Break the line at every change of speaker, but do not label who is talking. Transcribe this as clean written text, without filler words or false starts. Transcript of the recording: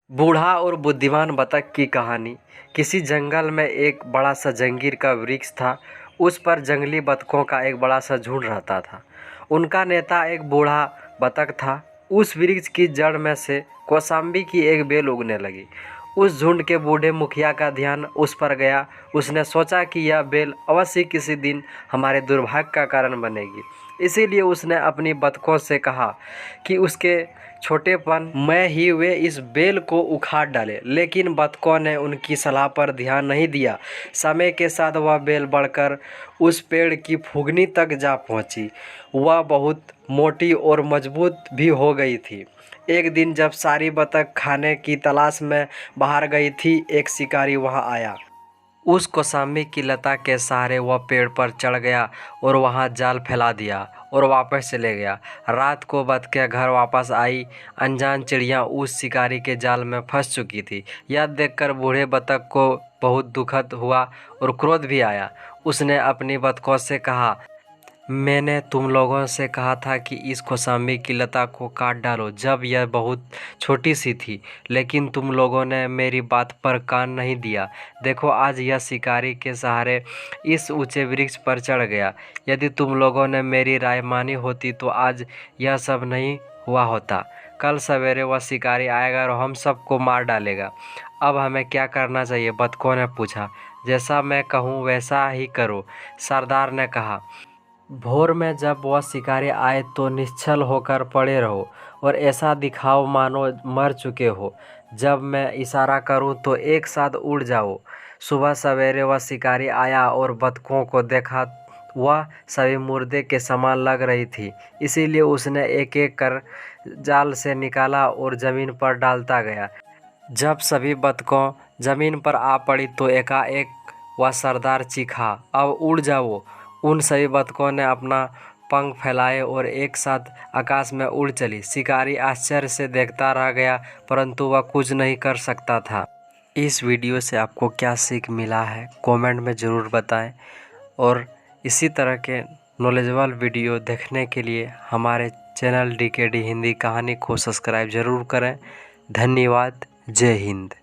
बूढ़ा और बुद्धिमान बतख की कहानी। किसी जंगल में एक बड़ा सा जंजीर का वृक्ष था। उस पर जंगली बतखों का एक बड़ा सा झुंड रहता था। उनका नेता एक बूढ़ा बतख था। उस वृक्ष की जड़ में से कौशाम्बी की एक बेल उगने लगी। उस झुंड के बूढ़े मुखिया का ध्यान उस पर गया। उसने सोचा कि यह बेल अवश्य किसी दिन हमारे दुर्भाग्य का कारण बनेगी। इसीलिए उसने अपनी बतखों से कहा कि उसके छोटेपन में ही वे इस बेल को उखाड़ डाले। लेकिन बतखों ने उनकी सलाह पर ध्यान नहीं दिया। समय के साथ वह बेल बढ़कर उस पेड़ की फुगनी तक जा पहुंची। वह बहुत मोटी और मजबूत भी हो गई थी। एक दिन जब सारी बतख खाने की तलाश में बाहर गई थी, एक शिकारी वहां आया। उस कौशाम्बी की लता के सहारे वह पेड़ पर चढ़ गया और वहां जाल फैला दिया और वापस चले गया। रात को बतखें घर वापस आई। अनजान चिड़िया उस शिकारी के जाल में फंस चुकी थी। यह देखकर बूढ़े बतख को बहुत दुखद हुआ और क्रोध भी आया। उसने अपनी बतखों से कहा, मैंने तुम लोगों से कहा था कि इस कौशाम्बी की लता को काट डालो जब यह बहुत छोटी सी थी, लेकिन तुम लोगों ने मेरी बात पर कान नहीं दिया। देखो, आज यह शिकारी के सहारे इस ऊंचे वृक्ष पर चढ़ गया। यदि तुम लोगों ने मेरी राय मानी होती तो आज यह सब नहीं हुआ होता। कल सवेरे वह शिकारी आएगा और हम सबको मार डालेगा। अब हमें क्या करना चाहिए? बतखों ने पूछा। जैसा मैं कहूँ वैसा ही करो, सरदार ने कहा। भोर में जब वह शिकारी आए तो निश्चल होकर पड़े रहो और ऐसा दिखाओ मानो मर चुके हो। जब मैं इशारा करूं तो एक साथ उड़ जाओ। सुबह सवेरे वह शिकारी आया और बतखों को देखा। वह सभी मुर्दे के समान लग रही थी। इसीलिए उसने एक एक कर जाल से निकाला और ज़मीन पर डालता गया। जब सभी बतखों ज़मीन पर आ पड़ी तो एकाएक वह सरदार चीखा, अब उड़ जाओ। उन सभी बतखों ने अपना पंख फैलाए और एक साथ आकाश में उड़ चली। शिकारी आश्चर्य से देखता रह गया, परंतु वह कुछ नहीं कर सकता था। इस वीडियो से आपको क्या सीख मिला है, कमेंट में ज़रूर बताएं। और इसी तरह के नॉलेजेबल वीडियो देखने के लिए हमारे चैनल DKD हिंदी कहानी को सब्सक्राइब ज़रूर करें। धन्यवाद। जय हिंद।